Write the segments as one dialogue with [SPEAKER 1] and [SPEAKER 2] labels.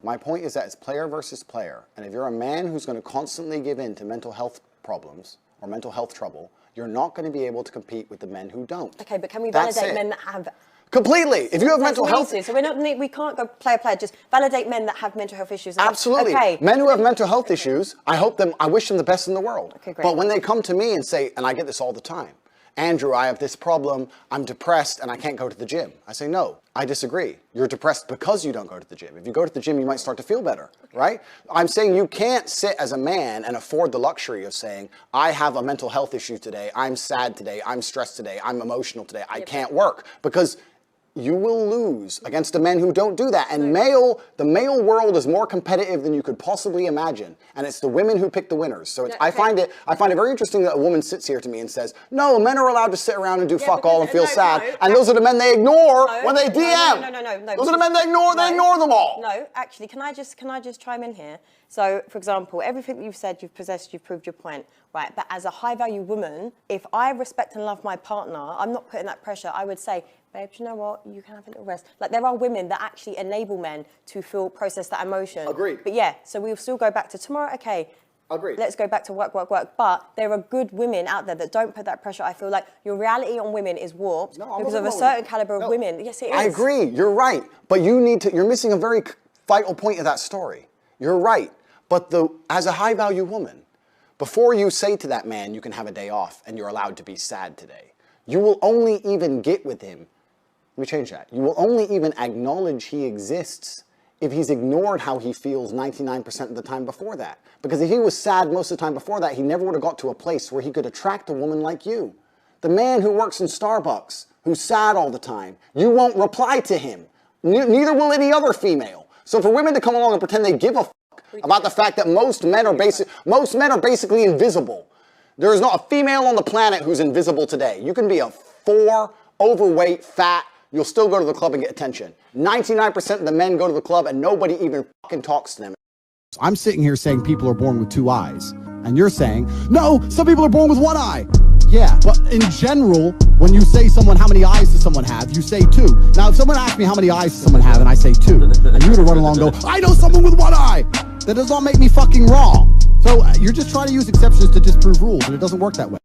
[SPEAKER 1] My point is that it's player versus player. And if you're a man who's going to constantly give in to mental health problems or mental health trouble, you're not going to be able to compete with the men who don't.
[SPEAKER 2] Okay, but can we validate men that have...
[SPEAKER 1] Completely. If you have mental health...
[SPEAKER 2] So we can't go player, just validate men that have mental health issues.
[SPEAKER 1] Absolutely.
[SPEAKER 2] Okay.
[SPEAKER 1] Men who have mental health issues, I wish them the best in the world.
[SPEAKER 2] Okay, great.
[SPEAKER 1] But when they come to me and say, and I get this all the time, Andrew, I have this problem, I'm depressed and I can't go to the gym. I say, no, I disagree. You're depressed because you don't go to the gym. If you go to the gym, you might start to feel better, right? I'm saying you can't sit as a man and afford the luxury of saying, I have a mental health issue today, I'm sad today, I'm stressed today, I'm emotional today, I can't work. Because you will lose against the men who don't do that. And the male world is more competitive than you could possibly imagine. And it's the women who pick the winners. So I find it very interesting that a woman sits here to me and says, no, men are allowed to sit around and do fuck all and feel sad. And those are the men they ignore when they DM.
[SPEAKER 2] No.
[SPEAKER 1] Those are the men they ignore them all.
[SPEAKER 2] No, actually, can I just chime in here? So, for example, everything that you've said, you've possessed, you've proved your point, right? But as a high-value woman, if I respect and love my partner, I'm not putting that pressure. I would say, babe, you know what? You can have a little rest. Like, there are women that actually enable men to process that emotion.
[SPEAKER 1] Agreed.
[SPEAKER 2] But yeah, so we'll still go back to tomorrow. Okay.
[SPEAKER 1] Agreed.
[SPEAKER 2] Let's go back to work. But there are good women out there that don't put that pressure. I feel like your reality on women is warped because of a certain caliber of women. Yes, it is.
[SPEAKER 1] I agree. You're right. But you're missing a very vital point of that story. You're right. But as a high-value woman, before you say to that man, you can have a day off and you're allowed to be sad today, you will only even get with him. Let me change that. You will only even acknowledge he exists if he's ignored how he feels 99% of the time before that. Because if he was sad most of the time before that, he never would have got to a place where he could attract a woman like you. The man who works in Starbucks, who's sad all the time, you won't reply to him. Neither will any other female. So for women to come along and pretend they give a fuck about the fact that most men are basically invisible. There is not a female on the planet who's invisible today. You can be a 4, overweight, fat, you'll still go to the club and get attention. 99% of the men go to the club and nobody even fucking talks to them.
[SPEAKER 3] I'm sitting here saying people are born with 2 eyes. And you're saying, no, some people are born with 1 eye. Yeah, but in general, when you say how many eyes does someone have, you say 2. Now, if someone asks me how many eyes does someone have, and I say 2, and you were to run along and go, I know someone with 1 eye, that does not make me fucking wrong. So you're just trying to use exceptions to disprove rules, and it doesn't work that way.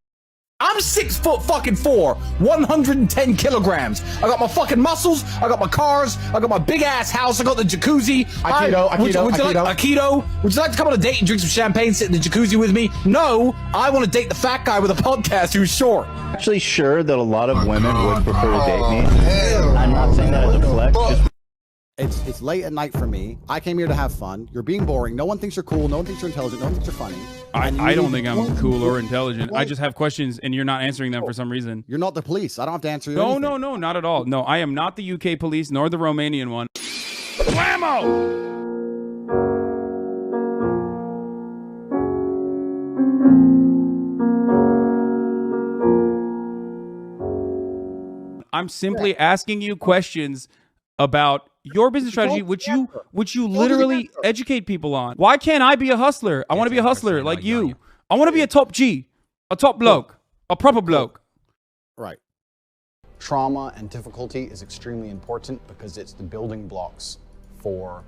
[SPEAKER 4] I'm 6'4", 110 kilograms. I got my fucking muscles, I got my cars, I got my big ass house, I got the jacuzzi. Aikido. Would you like to come on a date and drink some champagne, sit in the jacuzzi with me? No, I want to date the fat guy with a podcast who's short.
[SPEAKER 5] Actually sure that a lot of women would prefer to date me. I'm not saying that as a flex, just
[SPEAKER 3] It's late at night for me. I came here to have fun. You're being boring. No one thinks you're cool. No one thinks you're intelligent. No one thinks you're funny.
[SPEAKER 6] I don't think I'm cool or intelligent. I just have questions and you're not answering them for some reason.
[SPEAKER 3] You're not the police. I don't have to answer you.
[SPEAKER 6] No, not at all. No, I am not the UK police nor the Romanian one. Blammo! I'm simply asking you questions about your business strategy, which you literally educate people on. Why can't I be a hustler? I want to be a hustler like you. I want to be a top G, a top bloke, a proper bloke.
[SPEAKER 1] Right. Trauma and difficulty is extremely important because it's the building blocks for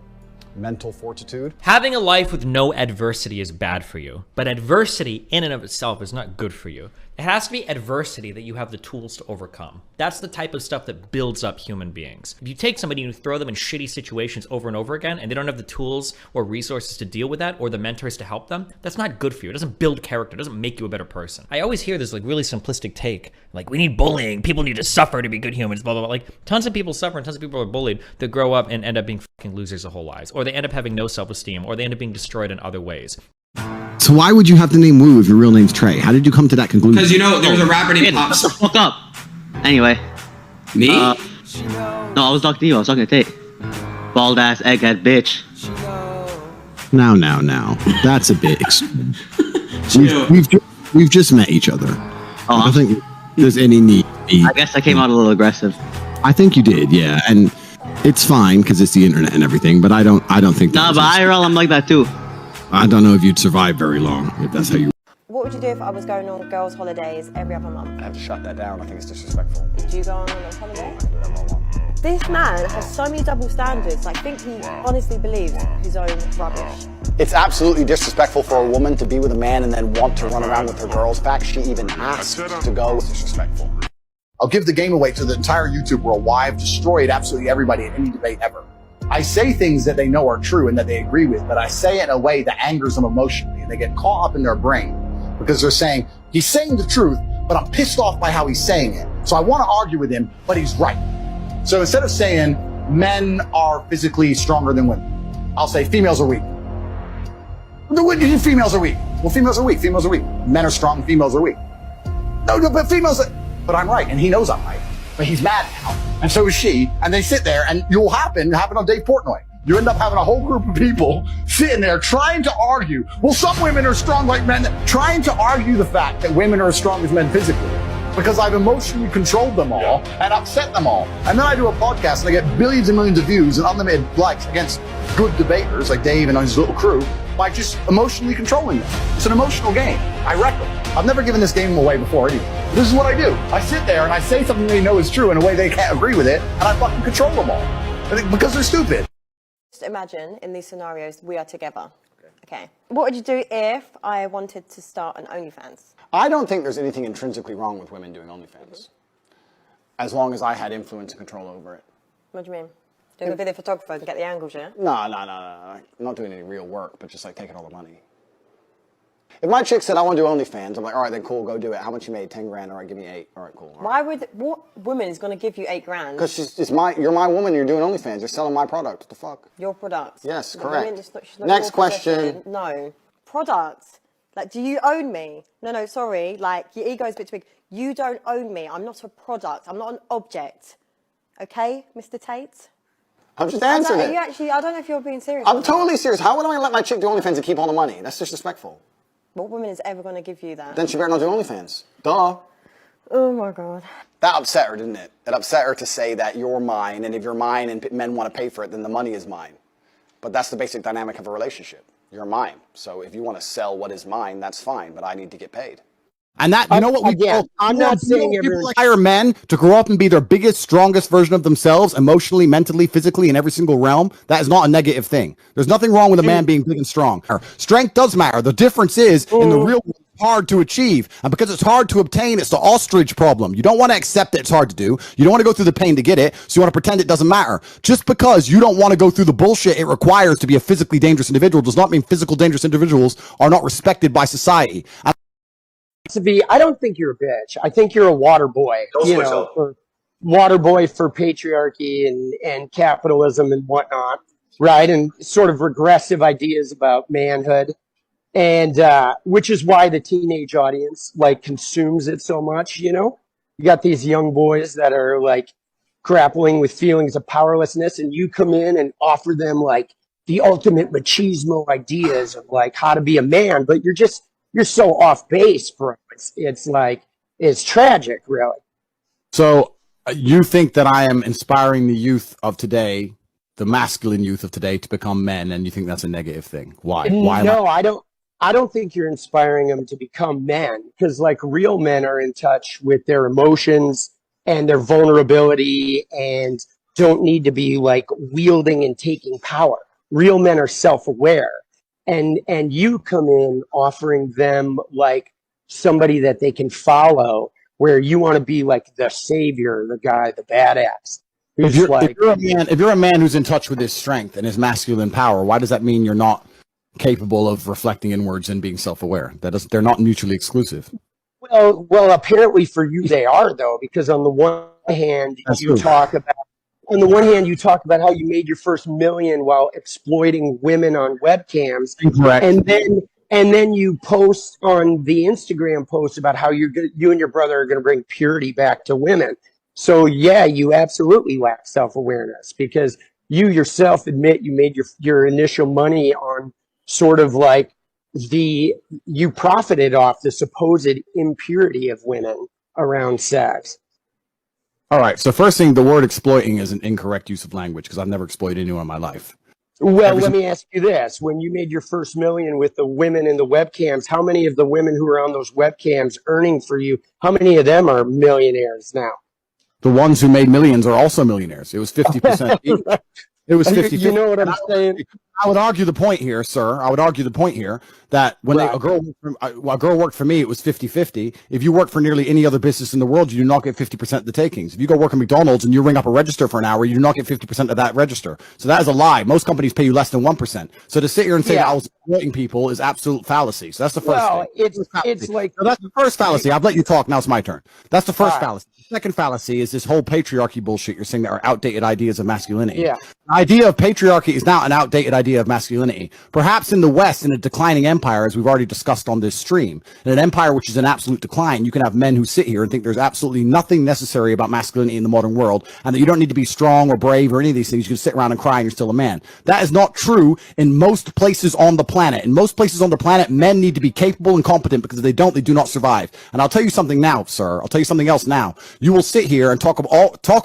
[SPEAKER 1] mental fortitude.
[SPEAKER 7] Having a life with no adversity is bad for you, but adversity in and of itself is not good for you. It has to be adversity that you have the tools to overcome. That's the type of stuff that builds up human beings. If you take somebody and you throw them in shitty situations over and over again, and they don't have the tools or resources to deal with that, or the mentors to help them, that's not good for you. It doesn't build character. It doesn't make you a better person. I always hear this like really simplistic take, like we need bullying. People need to suffer to be good humans, blah, blah, blah. Like tons of people suffer and tons of people are bullied that grow up and end up being fucking losers their whole lives, or they end up having no self-esteem, or they end up being destroyed in other ways.
[SPEAKER 3] So why would you have the name Woo if your real name's Trey? How did you come to that conclusion?
[SPEAKER 8] Because, you know, there was a rapper named Pop.
[SPEAKER 9] Shut the fuck up. Anyway.
[SPEAKER 8] Me?
[SPEAKER 9] No, I was talking to you. I was talking to Tate. Bald ass egghead bitch.
[SPEAKER 3] Now. That's a bit extreme. We've just met each other. I don't think there's any need.
[SPEAKER 9] I guess I came out a little aggressive.
[SPEAKER 3] I think you did, yeah. And it's fine because it's the internet and everything, but I don't think
[SPEAKER 9] Nah, but IRL, I'm like that too.
[SPEAKER 3] I don't know if you'd survive very long if that's how you.
[SPEAKER 2] What would you do if I was going on girls' holidays every other month?
[SPEAKER 1] I have to shut that down. I think it's disrespectful.
[SPEAKER 2] Do you go on holiday?
[SPEAKER 1] I can do whatever I want.
[SPEAKER 2] This man has so many double standards. I think he honestly believes his own rubbish.
[SPEAKER 1] It's absolutely disrespectful for a woman to be with a man and then want to run around with her girls. In fact, she even asked to go. It's disrespectful.
[SPEAKER 3] I'll give the game away to the entire YouTube world why I've destroyed absolutely everybody in any debate ever. I say things that they know are true and that they agree with, but I say it in a way that angers them emotionally, and they get caught up in their brain because they're saying, he's saying the truth, but I'm pissed off by how he's saying it. So I want to argue with him, but he's right. So instead of saying men are physically stronger than women, I'll say females are weak. Females are weak. Well, females are weak. Females are weak. Men are strong. Females are weak. No, but females are... But I'm right, and he knows I'm right. But he's mad now, and so is she, and they sit there, and it happen on Dave Portnoy. You end up having a whole group of people sitting there trying to argue, well, some women are strong like men, trying to argue the fact that women are as strong as men physically, because I've emotionally controlled them all and upset them all. And then I do a podcast, and I get billions and millions of views and unlimited likes against good debaters like Dave and his little crew by just emotionally controlling them. It's an emotional game. I wreck them. I've never given this game away before anyway. This is what I do. I sit there and I say something they know is true in a way they can't agree with it, and I fucking control them all. Because they're stupid.
[SPEAKER 2] Just imagine in these scenarios, we are together. Okay. What would you do if I wanted to start an OnlyFans?
[SPEAKER 1] I don't think there's anything intrinsically wrong with women doing OnlyFans, as long as I had influence and control over it.
[SPEAKER 2] What do you mean? Doing a video photographer and get the angles, yeah?
[SPEAKER 1] No. I'm not doing any real work, but just like taking all the money. If my chick said, I want to do OnlyFans, I'm like, all right, then cool, go do it. How much you made? 10 grand. All right, give me 8. All right, cool. All right.
[SPEAKER 2] What woman is going to give you 8 grand?
[SPEAKER 1] Because you're my woman, you're doing OnlyFans. You're selling my product. What the fuck?
[SPEAKER 2] Your product.
[SPEAKER 1] Yes,
[SPEAKER 2] The
[SPEAKER 1] correct.
[SPEAKER 2] woman, she's not
[SPEAKER 1] Next
[SPEAKER 2] your
[SPEAKER 1] question.
[SPEAKER 2] possession. No. Product. Like, do you own me? No, sorry. Like, your ego is a bit too big. You don't own me. I'm not a product. I'm not an object. Okay, Mr. Tate?
[SPEAKER 1] I'm just answering it.
[SPEAKER 2] I don't know if you're being serious.
[SPEAKER 1] I'm totally serious. How would I let my chick do OnlyFans and keep all the money? That's disrespectful.
[SPEAKER 2] What woman is ever going to give you that?
[SPEAKER 1] Then she better not do OnlyFans. Duh.
[SPEAKER 2] Oh my God.
[SPEAKER 1] That upset her, didn't it? It upset her to say that you're mine, and if you're mine and men want to pay for it, then the money is mine. But that's the basic dynamic of a relationship. You're mine. So if you want to sell what is mine, that's fine, but I need to get paid.
[SPEAKER 3] And that, you know what we
[SPEAKER 10] again, I'm not saying
[SPEAKER 3] people hire men to grow up and be their biggest, strongest version of themselves, emotionally, mentally, physically, in every single realm. That is not a negative thing. There's nothing wrong with a man being big and strong. Strength does matter. The difference is in the real world, it's hard to achieve. And because it's hard to obtain, it's the ostrich problem. You don't want to accept that it's hard to do. You don't want to go through the pain to get it. So you want to pretend it doesn't matter. Just because you don't want to go through the bullshit it requires to be a physically dangerous individual does not mean physical dangerous individuals are not respected by society.
[SPEAKER 10] I don't think you're a bitch. I think you're a water boy. Water boy for patriarchy and capitalism and whatnot, right? And sort of regressive ideas about manhood, and which is why the teenage audience like consumes it so much. You got these young boys that are like grappling with feelings of powerlessness, and you come in and offer them like the ultimate machismo ideas of like how to be a man, but you're so off base, bro. It's tragic, really.
[SPEAKER 3] So you think that I am inspiring the youth of today, the masculine youth of today, to become men, and you think that's a negative thing? Why?
[SPEAKER 10] No, I don't think you're inspiring them to become men, because like real men are in touch with their emotions and their vulnerability and don't need to be like wielding and taking power. Real men are self-aware. And you come in offering them like somebody that they can follow, where you want to be like the savior, the guy, the badass.
[SPEAKER 3] If you're a man who's in touch with his strength and his masculine power, why does that mean you're not capable of reflecting inwards and being self-aware? They're not mutually exclusive.
[SPEAKER 10] Well, apparently for you they are, though, because on the one hand you talk about how you made your first million while exploiting women on webcams.
[SPEAKER 3] Correct.
[SPEAKER 10] And then you post on the Instagram post about how you and your brother are going to bring purity back to women. So yeah, you absolutely lack self-awareness, because you yourself admit you made your initial money on sort of like you profited off the supposed impurity of women around sex.
[SPEAKER 3] All right. So first thing, the word exploiting is an incorrect use of language, because I've never exploited anyone in my life.
[SPEAKER 10] Well, let me ask you this. When you made your first million with the women in the webcams, how many of the women who are on those webcams earning for you, how many of them are millionaires now?
[SPEAKER 3] The ones who made millions are also millionaires. It was 50%. It was 50.
[SPEAKER 10] You know what I'm saying?
[SPEAKER 3] I would argue the point here, sir. I would argue the point here that when a girl worked for me, it was 50-50. If you work for nearly any other business in the world, you do not get 50% of the takings. If you go work at McDonald's and you ring up a register for an hour, you do not get 50% of that register. So that is a lie. Most companies pay you less than 1%. So to sit here and say that I was exploiting people is absolute fallacy. So that's the first thing.
[SPEAKER 10] It's like...
[SPEAKER 3] So that's the first fallacy. I've let you talk. Now it's my turn. That's the first fallacy. The second fallacy is this whole patriarchy bullshit you're saying that are outdated ideas of masculinity.
[SPEAKER 10] Yeah.
[SPEAKER 3] The idea of patriarchy is now an outdated idea of masculinity. Perhaps in the West, in a declining empire, as we've already discussed on this stream, in an empire which is in absolute decline, you can have men who sit here and think there's absolutely nothing necessary about masculinity in the modern world, and that you don't need to be strong or brave or any of these things. You can sit around and cry and you're still a man. That is not true in most places on the planet. In most places on the planet, men need to be capable and competent, because if they don't, they do not survive. And I'll tell you something now, sir. I'll tell you something else now. You will sit here and talk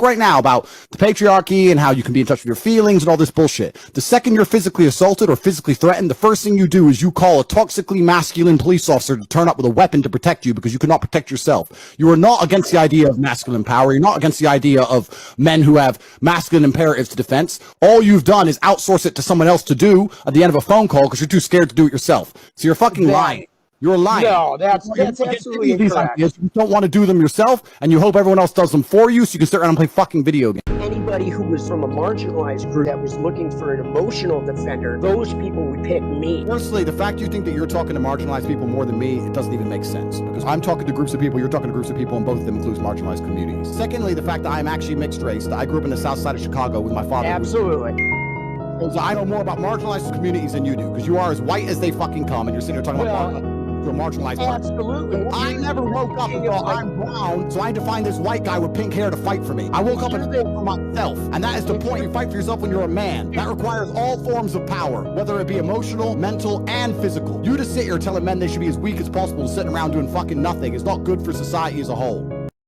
[SPEAKER 3] right now about the patriarchy and how you can be in touch with your feelings and all this bullshit. The second you're physically assaulted or physically threatened, the first thing you do is you call a toxically masculine police officer to turn up with a weapon to protect you, because you cannot protect yourself. You are not against the idea of masculine power. You're not against the idea of men who have masculine imperatives to defense. All you've done is outsource it to someone else to do at the end of a phone call because you're too scared to do it yourself. So you're fucking lying. You're lying.
[SPEAKER 10] No, that's absolutely incorrect.
[SPEAKER 3] You don't want to do them yourself, and you hope everyone else does them for you so you can sit around and play fucking video games.
[SPEAKER 10] Anybody who was from a marginalized group that was looking for an emotional defender, those people would pick me.
[SPEAKER 3] Firstly, the fact you think that you're talking to marginalized people more than me, it doesn't even make sense, because I'm talking to groups of people, you're talking to groups of people, and both of them includes marginalized communities. Secondly, the fact that I'm actually mixed race, that I grew up in the south side of Chicago with my father.
[SPEAKER 10] Absolutely.
[SPEAKER 3] So I know more about marginalized communities than you do, because you are as white as they fucking come, and you're sitting here talking about to a marginalized person.
[SPEAKER 10] Absolutely.
[SPEAKER 3] I never woke up and thought I'm brown, so I had to find this white guy with pink hair to fight for me. I woke up and fought for myself, and that is the point. You fight for yourself when you're a man. That requires all forms of power, whether it be emotional, mental, and physical. You to sit here telling men they should be as weak as possible, sitting around doing fucking nothing is not good for society as a whole.